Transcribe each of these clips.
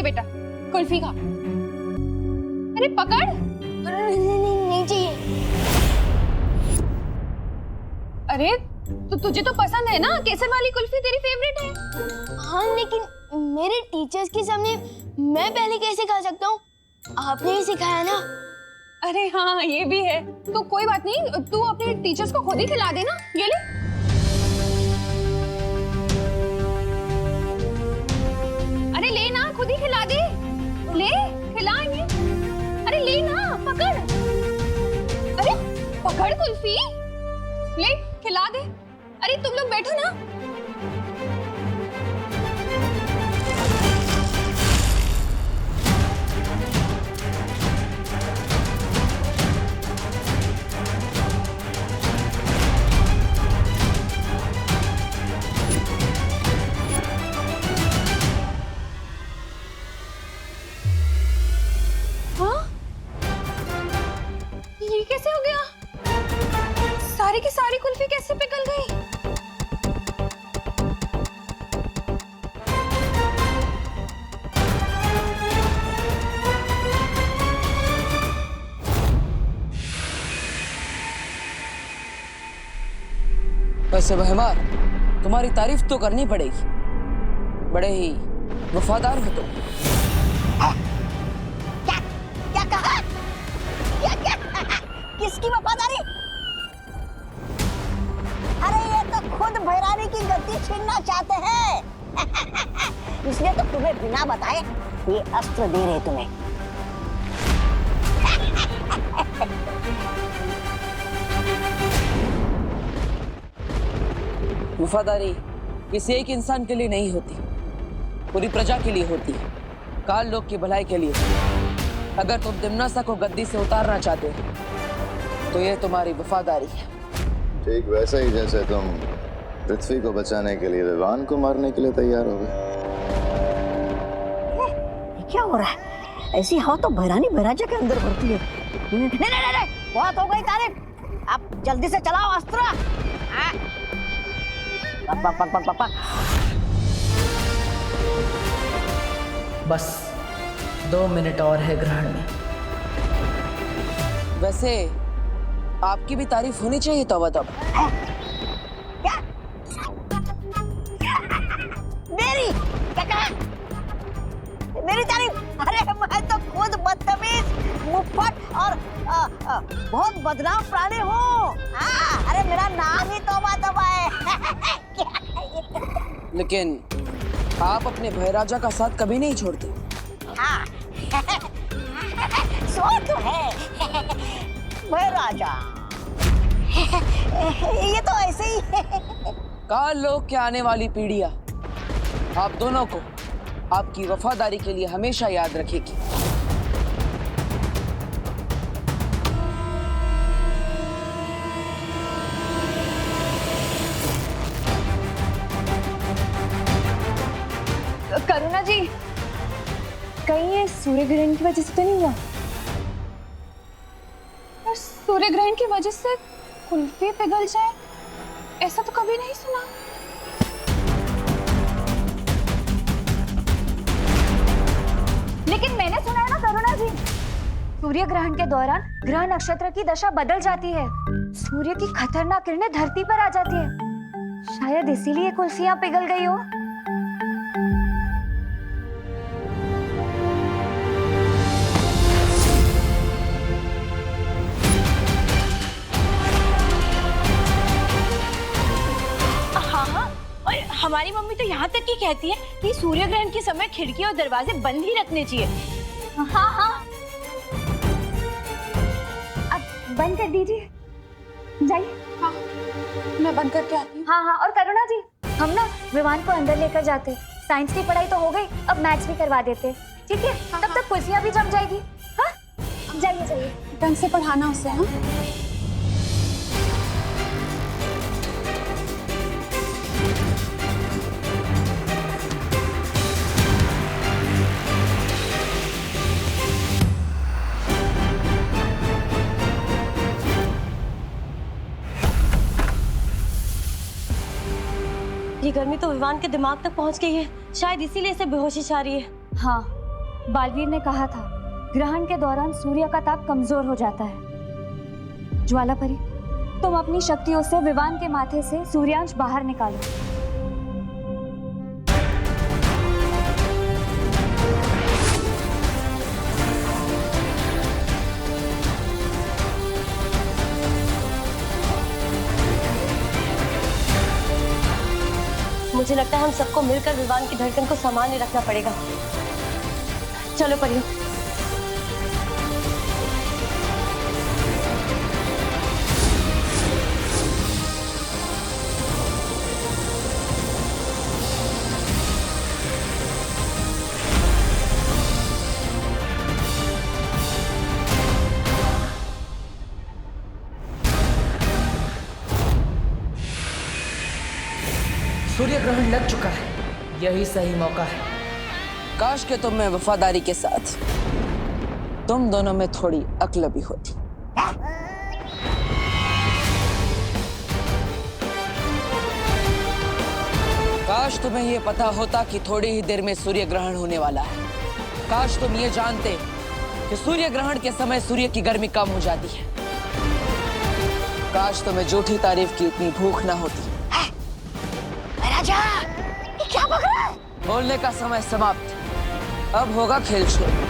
बेटा, कुल्फी खा। अरे पकड़। नहीं चाहिए। अरे तो तुझे तो पसंद है ना, केसर वाली कुल्फी तेरी फेवरेट है। हाँ लेकिन मेरे टीचर्स के सामने मैं पहले कैसे खा सकता हूँ? आपने ही सिखाया ना। अरे हाँ ये भी है, तो कोई बात नहीं, तू अपने टीचर्स को खुद ही खिला देना। ये ले। अरे ले ना, खुद ही खिला दे। ले खिला इन्हें। अरे ले ना, पकड़। अरे पकड़ कुल्फी, ले खिला दे। अरे तुम लोग बैठो ना। ये कैसे हो गया? सारी की सारी कुल्फी कैसे पिघल गई? वैसे बहमार, तुम्हारी तारीफ तो करनी पड़ेगी, बड़े ही वफादार हो तुम। क्या क्या कहा? क्या किसकी वफादारी? अरे ये तो खुद भैरानी की गद्दी छीनना चाहते हैं। इसलिए तो तुम्हें बिना बताए ये अस्त्र दे रहे तुम्हें। वफादारी किसी एक इंसान के लिए नहीं होती, पूरी प्रजा के लिए होती है, काल लोग की भलाई के लिए। अगर तुम दिम्नासा को गद्दी से उतारना चाहते हो तो ये तुम्हारी वफादारी है। ठीक वैसा ही जैसे तुम पृथ्वी को बचाने के लिए विवान को मारने के लिए तैयार हो गए। क्या हो रहा है? ऐसी हवा तो भैरानी भैराजा के अंदर भरती है। नहीं, बहुत हो गई तारीफ। अब जल्दी से चलाओ अस्त्र। पक पक पक पक पक। बस 2 मिनट और है ग्रहण में। वैसे आपकी भी तारीफ होनी चाहिए तब। क्या? मेरी क्या कहा? मेरी तारीफ? अरे मैं तो खुद बदतमीज, मुफ्फट और बहुत बदनाम प्राणी हूँ। अरे मेरा नाम ही तौबा तौबा है। लेकिन आप अपने भैराजा का साथ कभी नहीं छोड़ते। हाँ। सो तो है भैराजा। ये तो ऐसे ही है। काल लोग के आने वाली पीढ़ियां आप दोनों को आपकी वफादारी के लिए हमेशा याद रखेगी। करुणा जी, कहीं ये सूर्य ग्रहण की वजह से तो नहीं हुआ? और सूर्य ग्रहण की वजह से कुल्फी पिघल जाए, ऐसा तो कभी नहीं सुना। लेकिन मैंने सुना है ना करुणा जी, सूर्य ग्रहण के दौरान ग्रह नक्षत्र की दशा बदल जाती है, सूर्य की खतरनाक किरणें धरती पर आ जाती है। शायद इसीलिए कुल्फियां पिघल गई हो। हमारी मम्मी तो यहाँ तक ही कहती है कि सूर्य ग्रहण के समय खिड़की और दरवाजे बंद ही रखने चाहिए। हाँ, अब बंद कर दीजिए, जाइए। हाँ, मैं बंद करके आती हूँ। हाँ, और करुणा जी, हम ना विमान को अंदर लेकर जाते। साइंस की पढ़ाई तो हो गई, अब मैथ्स भी करवा देते, ठीक है? तब तक कुर्सियाँ भी जम जाएगी। हाँ, जाइए। ढंग से पढ़ाना उसे। हाँ, ये गर्मी तो विवान के दिमाग तक पहुंच गई है, शायद इसीलिए इसे बेहोशी आ रही है। हाँ, बालवीर ने कहा था ग्रहण के दौरान सूर्य का ताप कमजोर हो जाता है। ज्वालापरी, तुम अपनी शक्तियों से विवान के माथे से सूर्यांश बाहर निकालो। मुझे लगता है हम सबको मिलकर विवान की धड़कन को सामान्य रखना पड़ेगा। चलो परियों। सूर्य ग्रहण लग चुका है, यही सही मौका है। काश के तुम में वफादारी के साथ तुम दोनों में थोड़ी अक्ल भी होती। काश तुम्हें यह पता होता कि थोड़ी ही देर में सूर्य ग्रहण होने वाला है। काश तुम ये जानते कि सूर्य ग्रहण के समय सूर्य की गर्मी कम हो जाती है। काश तुम्हें झूठी तारीफ की इतनी भूख ना होती। राजा, ये क्या बक रहा है? बोलने का समय समाप्त। अब होगा खेल शुरू।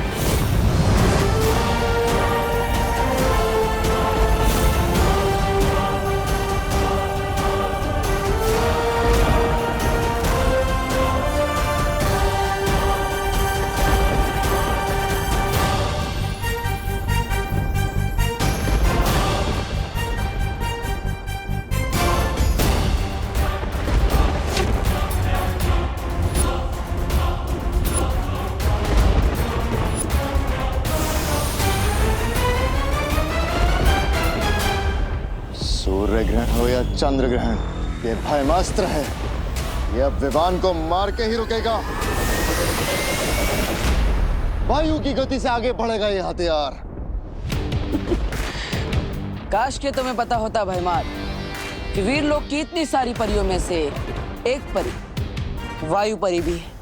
सूर्य ग्रहण हो या चंद्र ग्रहण, ये भयमास्त्र है। ये अब विवान को मार के ही रुकेगा। वायु की गति से आगे बढ़ेगा ये हथियार। काश के तुम्हें पता होता भयमार कि वीर लोग की इतनी सारी परियों में से एक परी वायु परी भी है।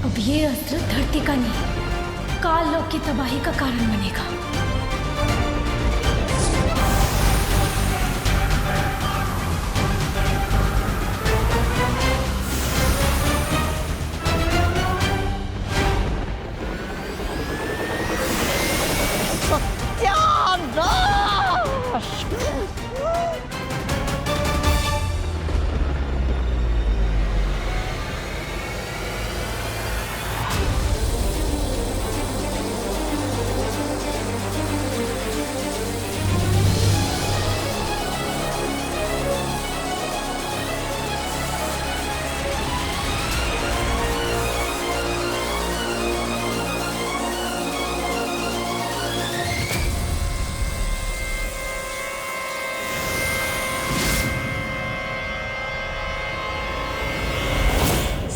अब ये अस्त्र धरती का नहीं, काल लोक की तबाही का कारण बनेगा।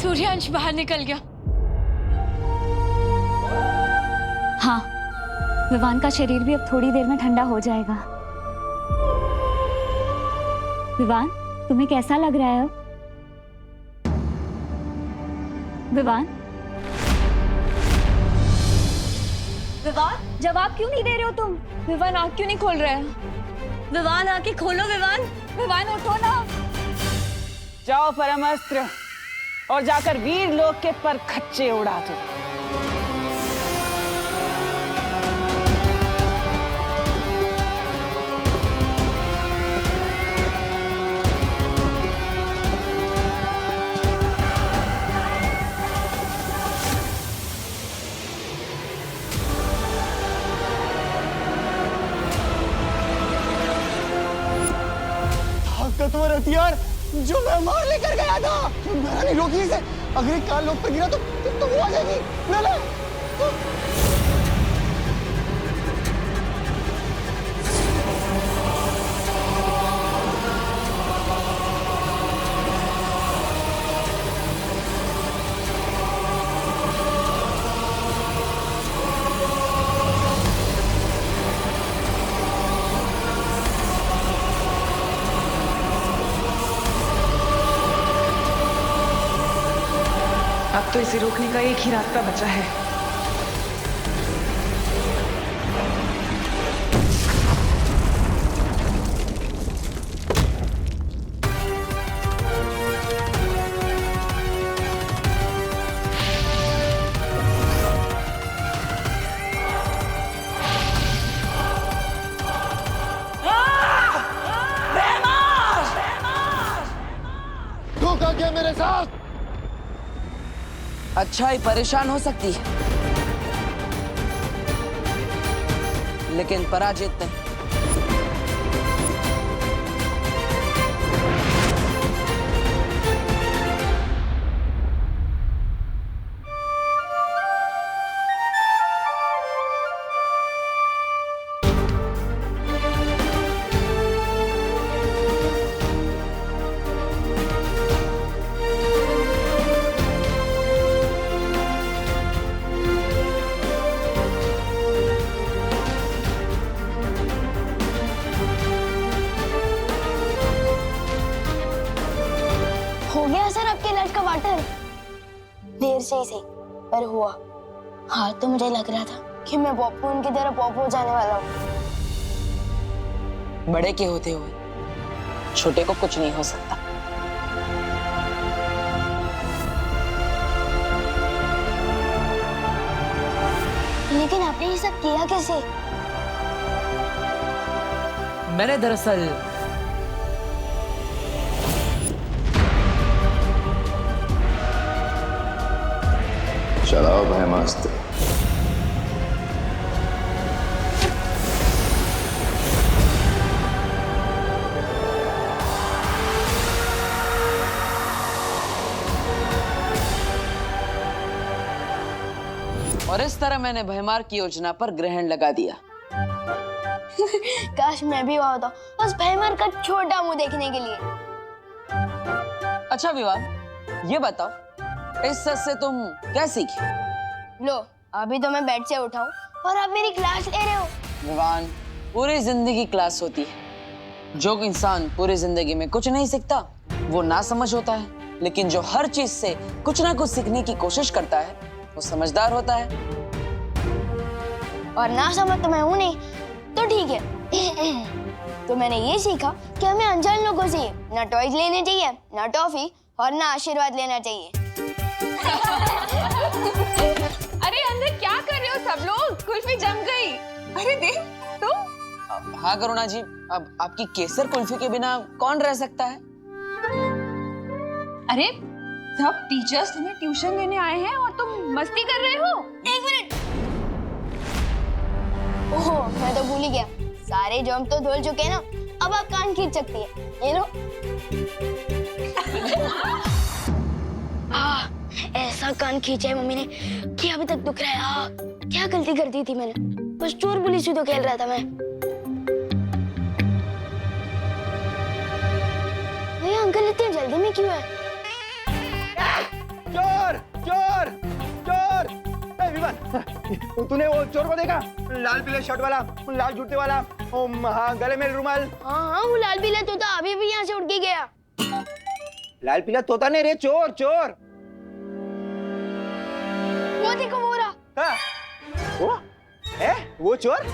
सूर्यांश बाहर निकल गया। हाँ, विवान का शरीर भी अब थोड़ी देर में ठंडा हो जाएगा। विवान, तुम्हें कैसा लग रहा है अब? विवान? विवान, जवाब क्यों नहीं दे रहे हो तुम? विवान आँख क्यों नहीं खोल रहा है? विवान आके खोलो। विवान, विवान उठो ना। जाओ परमास्त्र और जाकर वीर लोक के पर खच्चे उड़ा दो। ताकतवर हथियार जो मैं मार लेकर गया था, मैंने नहीं रोकी इसे। अगर एक काल लोक पर गिरा तो वो आ जाएगी। ना ना। अब तो इसे रोकने का एक ही रास्ता बचा है। धोखा किया मेरे साथ। अच्छाई परेशान हो सकती है, लेकिन पराजित नहीं। हो गया सर आपके लट का वाटर? देर से ही सही पर हुआ। हाँ तो मुझे लग रहा था कि मैं पॉपू उनकी तरह पॉप हो जाने वाला हूँ। बड़े के होते हुए छोटे को कुछ नहीं हो सकता। लेकिन आपने ये सब किया कैसे? मैंने दरअसल चलाओ भयमास्त्र। और इस तरह मैंने भयमार की योजना पर ग्रहण लगा दिया। काश मैं भी वहां होता, बस भयमार का छोटा मुंह देखने के लिए। अच्छा विवान, ये बताओ इस सच से तुम क्या सीखी? लो अभी तो मैं बेड से उठाऊं और आप मेरी क्लास ले रहे हो। विवान, पूरी जिंदगी क्लास होती है। जो इंसान पूरी जिंदगी में कुछ नहीं सीखता वो ना समझ होता है, लेकिन जो हर चीज से कुछ ना कुछ सीखने की कोशिश करता है वो समझदार होता है। और ना समझ तो मैं हूं नहीं, तो ठीक है। तो मैंने ये सीखा कि हमें अनजान लोगों से ना टॉयज लेने चाहिए, ना टॉफी और ना आशीर्वाद लेना चाहिए। अरे अंदर क्या कर रहे हो सब लोग? कुल्फी जम गई। अरे देख तुम। हाँ करुणा जी, अब आपकी केसर कुल्फी के बिना कौन रह सकता है? अरे सब टीचर्स तुम्हें ट्यूशन देने आए हैं और तुम मस्ती कर रहे हो। एक मिनट। ओहो मैं तो भूल ही गया, सारे जम तो धुल चुके हैं ना, अब आप कान खींच सकती है। ये लो। ऐसा कान खींचा है मम्मी ने कि अभी तक दुख रहा है। क्या गलती कर दी थी मैंने? बस चोर पुलिस ही तो खेल रहा था मैं। भैया अंकल इतनी जल्दी में क्यों है? चोर चोर चोर! विवान, तूने वो चोर को देखा? लाल पीले शर्ट वाला, लाल जूते वाला, हाँ गले में रुमाल। हाँ वो लाल पीला तोता अभी भी यहाँ से उड़ के गया। लाल पीला तोता नहीं रे, चोर चोर। वो देखो वो रहा। हाँ, वो है वो चोर?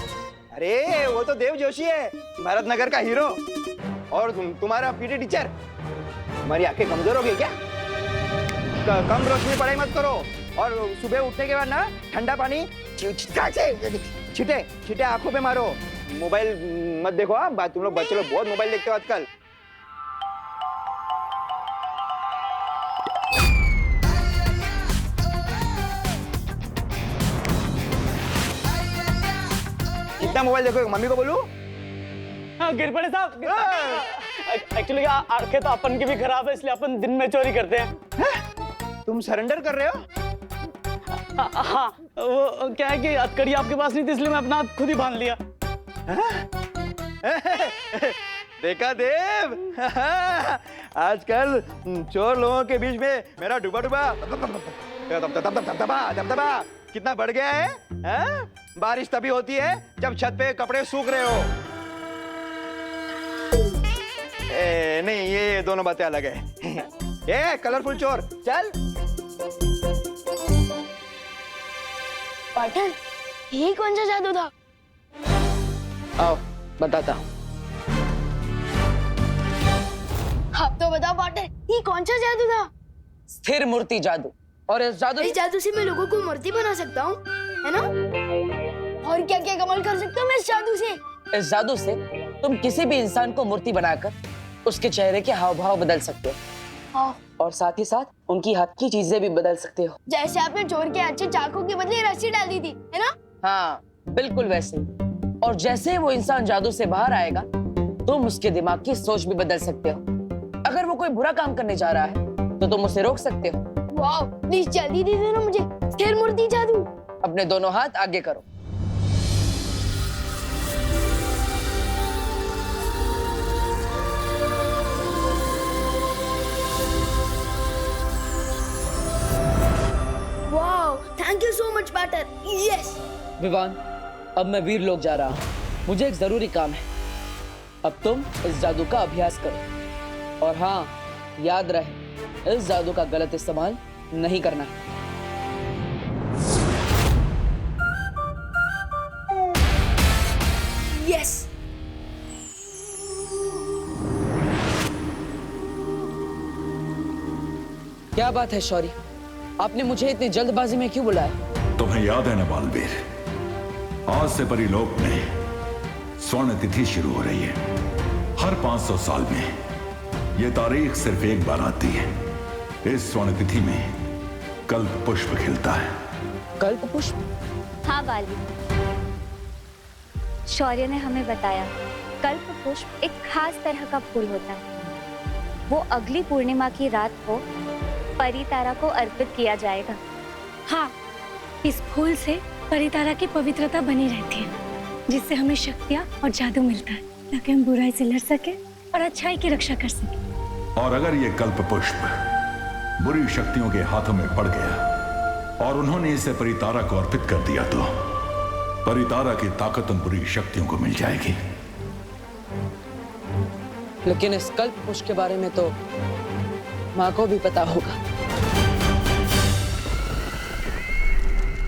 अरे वो तो देव जोशी है, भारत नगर का हीरो। और तुम्हारा पीटी टीचर। तुम्हारी आंखें कमजोर हो गई क्या? कम रोशनी पढ़ाई मत करो, और सुबह उठने के बाद ना ठंडा पानी छिटे छिटे आंखों पे मारो। मोबाइल मत देखो। हाँ तुम लोग बच्चे लोग बहुत मोबाइल देखते हो आजकल। कितना मोबाइल देखो? मम्मी को बोलूं? हाँ गिरपड़े साहब, एक्चुअली आंखें तो अपन की भी खराब है, इसलिए अपन दिन में चोरी करते हैं। तुम सरेंडर कर रहे हो? हाँ वो क्या है कि हथकड़ी आपके पास नहीं थी, इसलिए मैं अपना हाथ खुद ही बांध लिया। देखा देव, आजकल चोर लोगों के बीच में मेरा डुबा डुबा दबदबा कितना बढ़ गया है? बारिश तभी होती है जब छत पे कपड़े सूख रहे हो। नहीं ये दोनों बातें अलग है। ये कलरफुल चोर चल। पार्टनर, ये कौन सा जादू था? आओ बताता हूँ। आप तो बताओ पार्टनर, ये कौन सा जादू था? स्थिर मूर्ति जादू। और इस जादू से मैं लोगों को मूर्ति बना सकता हूँ, है ना? और क्या क्या कमाल कर सकता हूँ मैं इस जादू से? इस जादू से तुम किसी भी इंसान को मूर्ति बनाकर उसके चेहरे के हाव भाव बदल सकते हो और साथ ही साथ उनकी हाथ की चीजें भी बदल सकते हो। जैसे आपने चोर के अच्छे चाकू के बदले रस्सी डाल दी थी, है ना? हाँ बिल्कुल वैसे ही। और जैसे वो इंसान जादू से बाहर आएगा तुम उसके दिमाग की सोच भी बदल सकते हो। अगर वो कोई बुरा काम करने जा रहा है तो तुम उसे रोक सकते हो। वाह, प्लीज जल्दी दे देना मुझे स्थिर मूर्ति जादू। अपने दोनों हाथ आगे करो। वाह, thank you so much partner. Yes Vivan, अब मैं वीर लोग जा रहा हूँ, मुझे एक जरूरी काम है। अब तुम इस जादू का अभ्यास करो और हाँ याद रहे इस जादू का गलत इस्तेमाल नहीं करना है। यस। क्या बात है शौर्य, आपने मुझे इतनी जल्दबाजी में क्यों बुलाया? तुम्हें याद है ना बालवीर, आज से परिलोक में स्वर्ण तिथि शुरू हो रही है। हर 500 साल में यह तारीख सिर्फ एक बार आती है। इस स्वर्ण तिथि में कल्प पुष्प खिलता है। कल्प पुष्प? हाँ बाली, शौर्य ने हमें बताया कल्प पुष्प एक खास तरह का फूल होता है। वो अगली पूर्णिमा की रात को परितारा को अर्पित किया जाएगा। हाँ, इस फूल से परितारा की पवित्रता बनी रहती है, जिससे हमें शक्तियाँ और जादू मिलता है ताकि हम बुराई से लड़ सके और अच्छाई की रक्षा कर सके। और अगर ये कल्प पुष्प बुरी शक्तियों के हाथों में पड़ गया और उन्होंने इसे परितारा को अर्पित कर दिया तो परितारा की ताकत उन बुरी शक्तियों को मिल जाएगी। लेकिन इस कल्प पुष्प के बारे में तो माँ को भी पता होगा।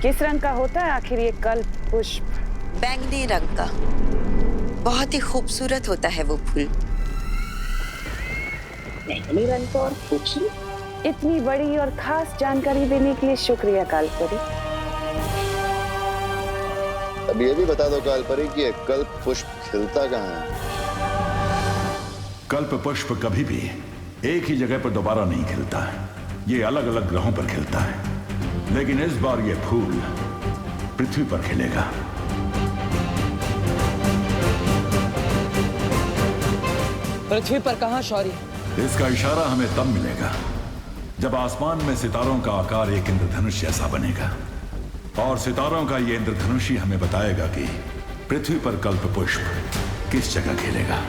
किस रंग का होता है आखिर ये कल्प पुष्प? बैंगनी रंग का। बहुत ही खूबसूरत होता है वो फूल। बैंगनी रंग का और खूबसूरत? इतनी बड़ी और खास जानकारी देने के लिए शुक्रिया कालपरी। अब ये भी बता दो कालपरी कि ये कल्प पुष्प खिलता कहाँ है? कल्प पुष्प कभी भी एक ही जगह पर दोबारा नहीं खिलता है। ये अलग अलग ग्रहों पर खिलता है, लेकिन इस बार ये फूल पृथ्वी पर खिलेगा। पृथ्वी पर कहाँ शौर्य? इसका इशारा हमें तब मिलेगा जब आसमान में सितारों का आकार एक इंद्रधनुष जैसा बनेगा और सितारों का ये इंद्रधनुष ही हमें बताएगा कि पृथ्वी पर कल्प पुष्प किस जगह खिलेगा।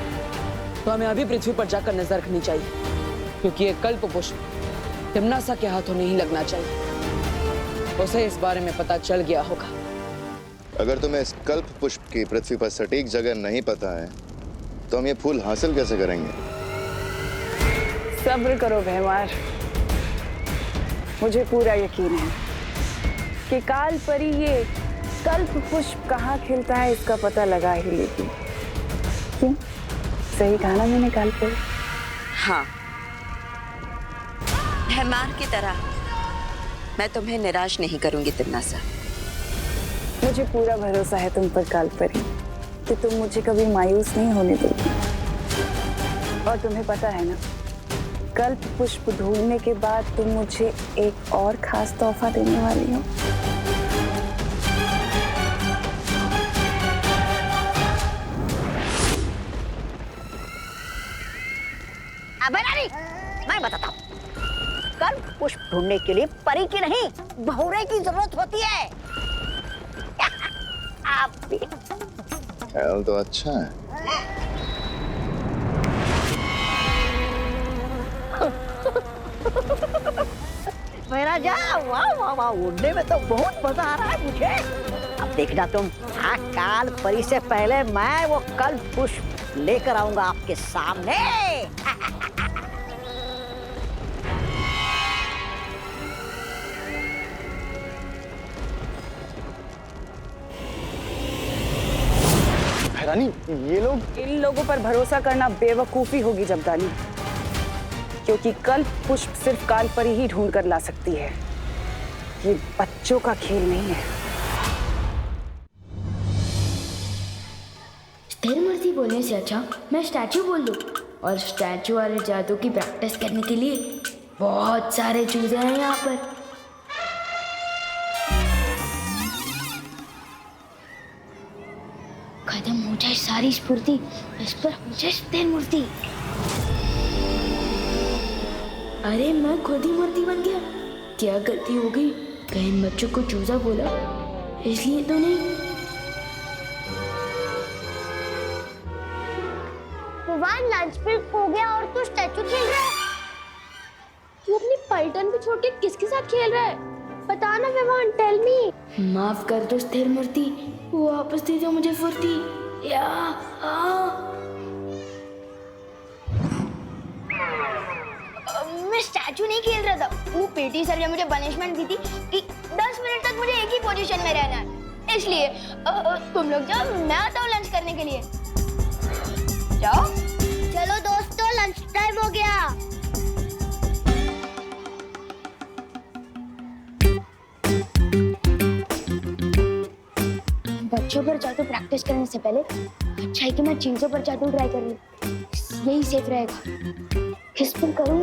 तो हमें अभी पृथ्वी पर जाकर नजर रखनी चाहिए, क्योंकि ये कल्प पुष्प तिम्नासा के हाथों नहीं लगना चाहिए। उसे इस बारे में पता चल गया होगा। अगर तुम्हें इस कल्प पुष्प की पृथ्वी पर सटीक जगह नहीं पता है तो हम ये फूल हासिल कैसे करेंगे? सब्र करो भैमार, मुझे पूरा यकीन है कि कालपरी ये कल्प पुष्प कहाँ खिलता है इसका पता लगा ही लेगी। क्यों? सही कहा ना मैंने कालपरी? हाँ, भैमार की तरह मैं तुम्हें निराश नहीं करूंगी तिम्नासा। मुझे पूरा भरोसा है तुम पर कालपरी कि तुम मुझे कभी मायूस नहीं होने दोगी। और तुम्हें पता है ना, कल्प पुष्प ढूंढने के बाद तुम मुझे एक और खास तोहफा देने वाली हो। बनानी, मैं बताता हूँ। कल्प पुष्प ढूंढने के लिए परी की नहीं, भौरे की जरूरत होती है। आप भी। ख्याल तो अच्छा है। मेरा जा, वाह वाह वाह, उड़ने में तो बहुत मजा आ रहा है मुझे। अब देखना तुम, हाँ, काल परी से पहले मैं वो कल्प पुष्प लेकर आऊंगा आपके सामने। महारानी ये लोग। इन लोगों पर भरोसा करना बेवकूफी होगी जमदानी, क्योंकि कल्प पुष्प सिर्फ काल परी ही ढूंढ कर ला सकती है। ये बच्चों का खेल नहीं है। स्थिरमूर्ति बोलने से अच्छा मैं स्टैचू बोल दूं, और स्टैचू वाले जादू की प्रैक्टिस करने के लिए बहुत सारे चूजे हैं यहाँ पर। खत्म हो जाए सारी स्फूर्ति, इस पर हो जाए स्थिरमूर्ति। अरे मैं खुद ही मूर्ति बन गया। क्या गलती हो गई? कहीं बच्चों को चूजा बोला इसलिए तो नहीं। विवान लंच ब्रेक हो गया और तू स्टैचू खेल रहा है। तू अपनी पलटन को छोड़ के किसके साथ खेल रहा है? बता ना विवान, टेल मी। माफ कर दो स्थिरमूर्ति, वापस दे दो मुझे फुर्ती। या मैं स्टैचू नहीं खेल रहा था। वो पीटी सर ने मुझे पनिशमेंट दी थी कि 10 मिनट तक मुझे एक ही पोजीशन में रहना है। इसलिए तुम लोग जाओ, मैं आता हूँ लंच करने के लिए। जाओ। चलो दोस्तों, लंच टाइम हो गया। बच्चों पर जादू प्रैक्टिस करने से पहले अच्छा है कि मैं चीजों पर जादू ट्राई कर लूं। यही सेफ रहेगा। किस पर करूं?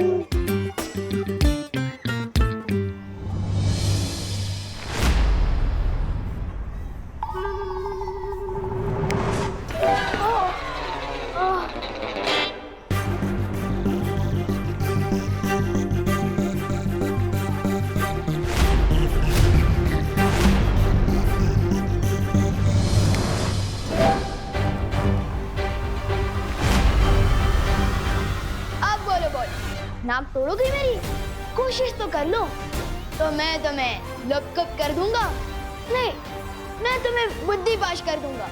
नाम तोड़ोगी मेरी? कोशिश तो कर लो, तो मैं तुम्हें लपकप कर दूंगा। नहीं, मैं तुम्हें बुद्धि पाश कर दूंगा।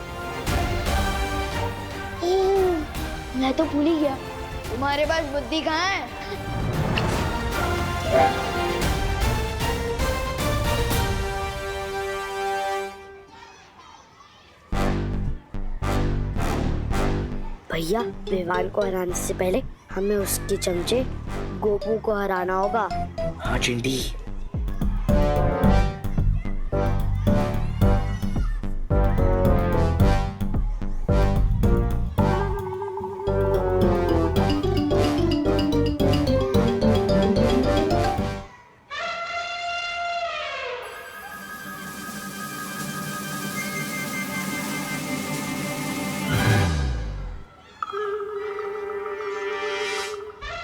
मैं तो भूल ही गया। तुम्हारे पास बुद्धि कहाँ है? भैया, विवान को हराने से पहले हमें उसके चमचे गोपू को हराना होगा। हाँ चिंटी।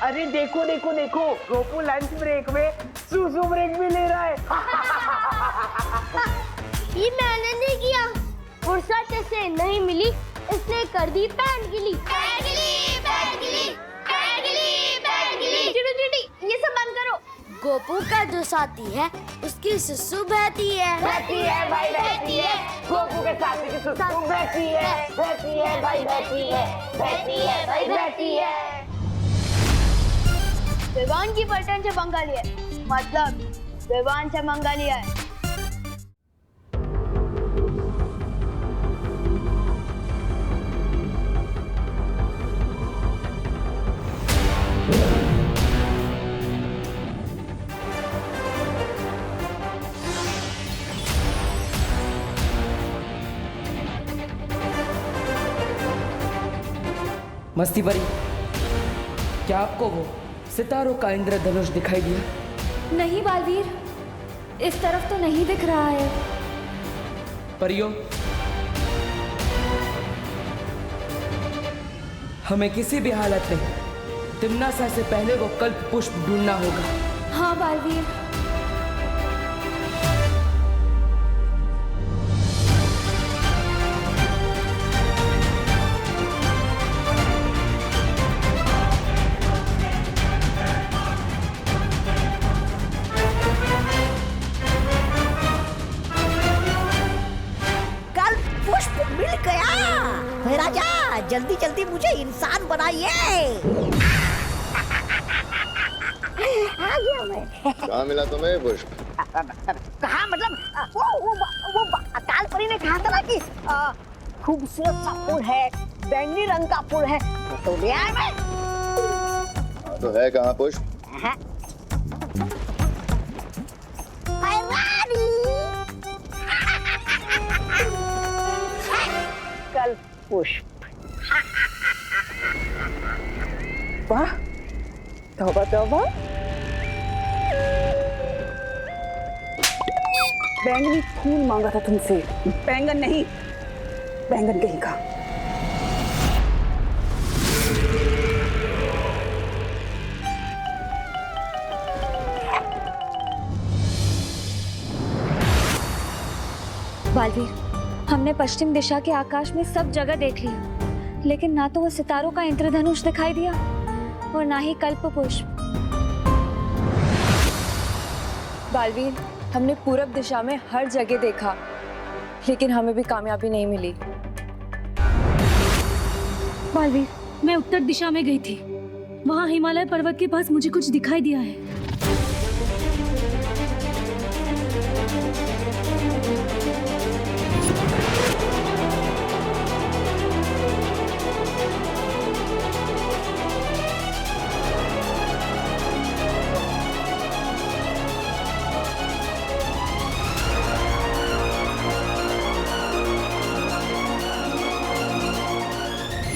अरे देखो देखो देखो, गोपू लंच ब्रेक में सुसु ब्रेक भी ले रहा है। ये मैंने नहीं किया, फुर्सत से नहीं मिली इसने कर दी पैन गिली। ये सब बंद करो। गोपू का जो साथी है उसकी सुसु बहती है। बहती है भाई, बहती है। गोपू के साथी की सुसु बहती है। बहती है भाई, बहती है। बहती है भाई, बहती है। विवान की पलटन से पंगा लिया, मतलब विवान से मंगा लिया है। मस्ती परी, क्या आपको वो सितारों का इंद्रधनुष दिखाई दिया? नहीं बालवीर, इस तरफ तो नहीं दिख रहा है। परियों, हमें किसी भी हालत में तिम्नासा से पहले वो कल्प पुष्प ढूंढना होगा। हाँ बालवीर। जल्दी जल्दी मुझे इंसान बनाइए। आ गया मैं। कहाँ मिला तुम्हें पुष्प? कहाँ मतलब वो काल परी ने कहा था ना कि खूबसूरत सा फूल है, बैंगनी रंग का फूल है, तो ले आया मैं। तो है कहाँ पुष्प? कल पुष्प। वाह, तौबा तौबा। बैंगनी फूल मांगा था तुमसे, बैंगन नहीं, बैंगन कहीं का। बालवीर, हमने पश्चिम दिशा के आकाश में सब जगह देख लिया, लेकिन ना तो वो सितारों का इंद्रधनुष दिखाई दिया और ना ही कल्प पुष्प। बालवीर, हमने पूरब दिशा में हर जगह देखा, लेकिन हमें भी कामयाबी नहीं मिली। बालवीर, मैं उत्तर दिशा में गई थी, वहाँ हिमालय पर्वत के पास मुझे कुछ दिखाई दिया है।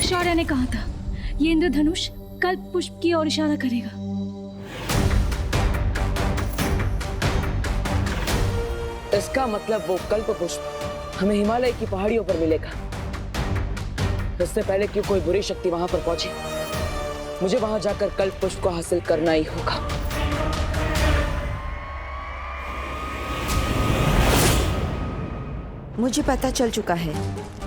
शौर्य ने कहा था ये इंद्रधनुष कल्प पुष्प की ओर इशारा करेगा। इसका मतलब वो कल्प पुष्प हमें हिमालय की पहाड़ियों पर मिलेगा। इससे पहले कि कोई बुरी शक्ति वहां पर पहुंचे, मुझे वहां जाकर कल्प पुष्प को हासिल करना ही होगा। मुझे पता चल चुका है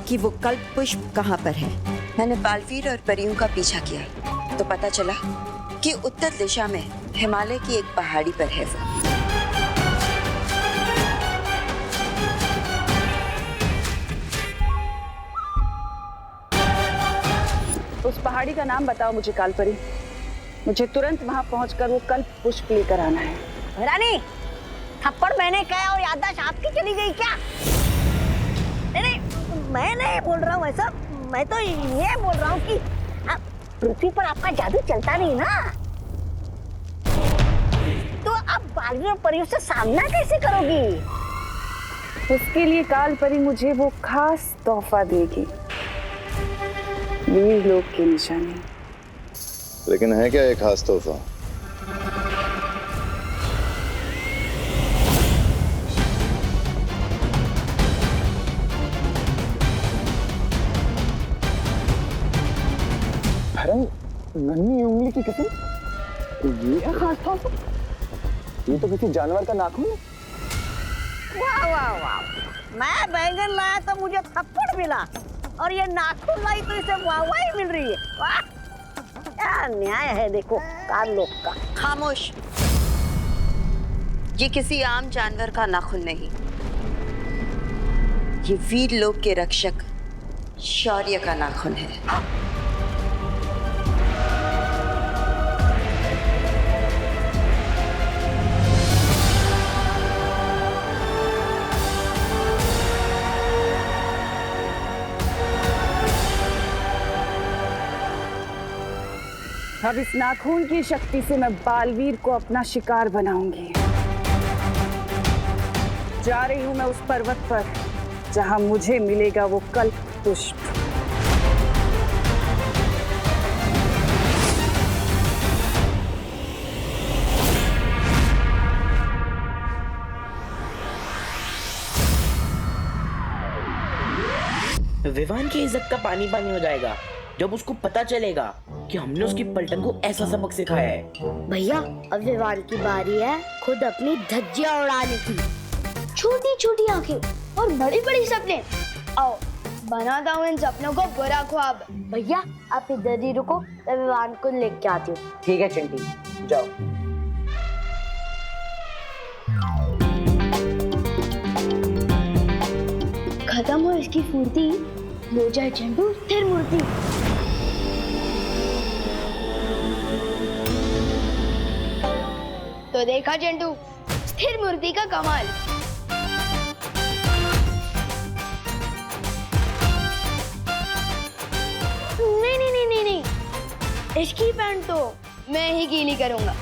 कि वो कल्प पुष्प कहाँ पर है। मैंने बालवीर और परियों का पीछा किया तो पता चला कि उत्तर दिशा में हिमालय की एक पहाड़ी पर है वो। उस पहाड़ी का नाम बताओ मुझे कालपरी। मुझे तुरंत वहां पहुंचकर वो कल्प पुष्प लेकर आना है। रानी, थप्पड़ मैंने कहा और याददाश्त आपकी चली गई क्या? नहीं, मैं नहीं बोल रहा हूँ ऐसा। मैं तो ये बोल रहा हूँ कि पृथ्वी पर आपका जादू चलता नहीं ना, तो आप बालवीर और परियों से सामना कैसे करोगी? उसके लिए कालपरी मुझे वो खास तोहफा देगी, वीर लोक की निशानी। लेकिन है क्या ये खास तोहफा? नन्ही उंगली की कसम, ये है खास तोहफा? ये तो किसी जानवर का नाखून है। वाह वाह वाह, मैं बैंगन लाया तो मुझे थप्पड़ मिला और ये नाखून लाई तो इसे वाहवाही मिल रही है। वाह, क्या न्याय है देखो काल लोक का। खामोश, ये किसी आम जानवर का नाखून नहीं, ये वीर लोक के रक्षक शौर्य का नाखून है। अब इस नाखून की शक्ति से मैं बालवीर को अपना शिकार बनाऊंगी। जा रही हूं मैं उस पर्वत पर जहां मुझे मिलेगा वो कल्प पुष्प। विवान की इज्जत का पानी पानी हो जाएगा जब उसको पता चलेगा कि हमने उसकी पलटन को ऐसा सबक सिखाया है। भैया, अब विवान की बारी है खुद अपनी धज्जियां उड़ाने की। छोटी छोटी आंखें और बड़ी बड़ी सपने। आओ बनाता हूँ इन सपनों को बुरा ख्वाब। भैया आप इधर ही रुको, मैं विवान को लेके आती हूँ। ठीक है चिंटी, जाओ। खत्म हो इसकी फुर्ती, लो जाए चंडू स्थिर मूर्ति। तो देखा चंडू, स्थिर मूर्ति का कमाल। इसकी पैंट तो मैं ही गीली करूंगा।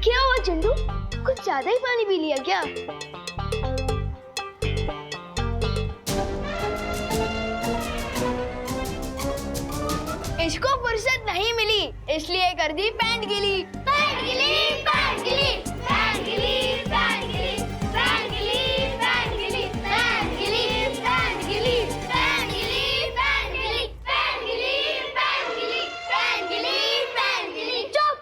क्या हुआ चिंटू, कुछ ज्यादा ही पानी पी लिया क्या? इसको फुर्सत नहीं मिली इसलिए कर दी पैंट गीली। पैंट गीली, पैंट गीली, पैंट गीली, पैंट गीली, पैंट गीली, पैंट गीली, पैंट गीली, पैंट गीली, पैंट गीली, पैंट गीली, पैंट गीली, पैंट गीली, पैंट गीली, पैंट गीली। चुप।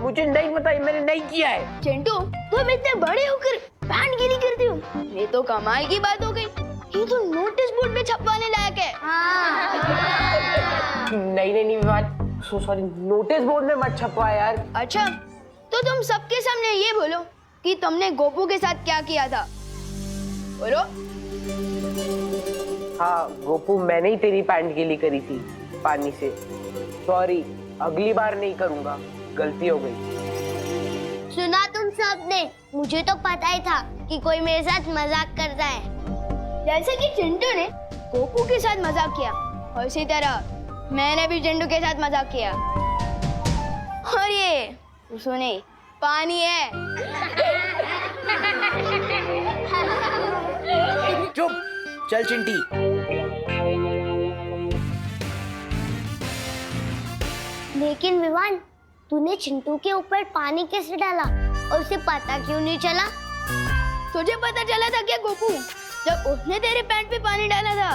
मुझे नहीं पता, मैंने नहीं किया है। चिंटू, तुम इतने बड़े होकर पैंट गीली करते हो, ये तो कमाल की बात हो गई। ये तो नोटिस बोर्ड पे छपवाने लायक है। नहीं विवान, सॉरी, नोटिस बोर्ड में मत छपवा यार। अच्छा, तो तुम सबके सामने ये बोलो कि तुमने गोपू के साथ क्या किया था। बोलो। हाँ गोपू, मैंने ही तेरी पैंट गीली करी थी पानी से। सॉरी, अगली बार नहीं करूंगा, गलती हो गई। सुना तुम सबने, मुझे तो पता ही था कि कोई मेरे साथ मजाक करता है। जैसे कि चिंटू ने गोपू के साथ मजाक किया, और इसी तरह मैंने भी चिंटू के साथ मजाक किया। और ये सुने, पानी है। चुप, चल चिंटी। लेकिन विवान, तूने चिंटू के ऊपर पानी कैसे डाला और उसे पता क्यों नहीं चला? तुझे पता चला था क्या गोपू, जब उसने तेरे पैंट पे पानी डाला था?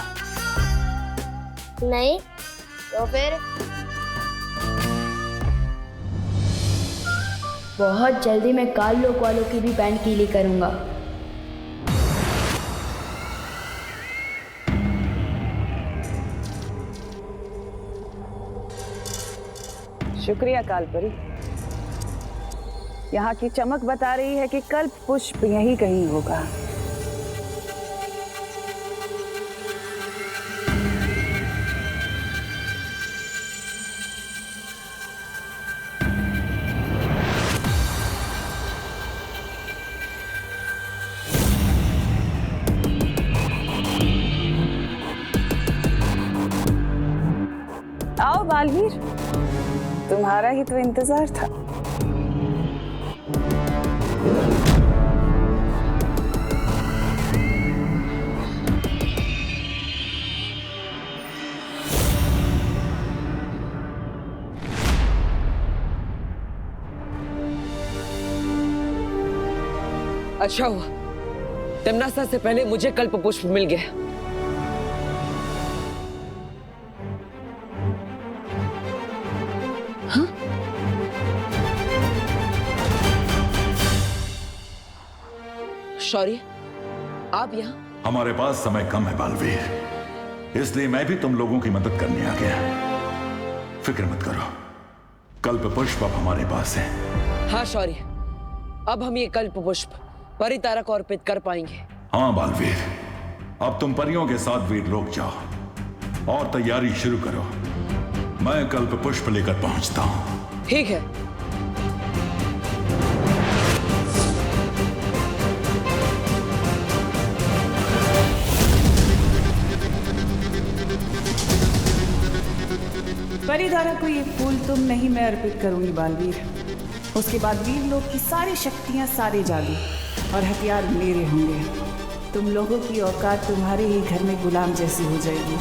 नहीं। तो फिर? बहुत जल्दी मैं काल लोक वालों की भी पैंट गीली करूंगा। शुक्रिया कालपरी। यहाँ की चमक बता रही है कि कल्प पुष्प यहीं कहीं होगा। आओ बालवीर, तुम्हारा ही तो इंतजार था। अच्छा हुआ तिम्नासा से पहले मुझे कल्प पुष्प मिल गया। हाँ? शौर्य, आप यहाँ? हमारे पास समय कम है बालवीर, इसलिए मैं भी तुम लोगों की मदद करने आ गया। फिक्र मत करो, कल्प पुष्प अब हमारे पास है। हाँ शौर्य, अब हम ये कल्प पुष्प परितारा को अर्पित कर पाएंगे। हाँ बालवीर, अब तुम परियों के साथ वीरलोक जाओ और तैयारी शुरू करो। मैं कल्प पुष्प लेकर पहुंचता हूं। ठीक है। परिधारा को ये फूल तुम नहीं, मैं अर्पित करूंगी बालवीर। उसके बाद वीरलोक की सारी शक्तियां, सारे जादू और हथियार मेरे होंगे। तुम लोगों की औकात तुम्हारे ही घर में गुलाम जैसी हो जाएगी।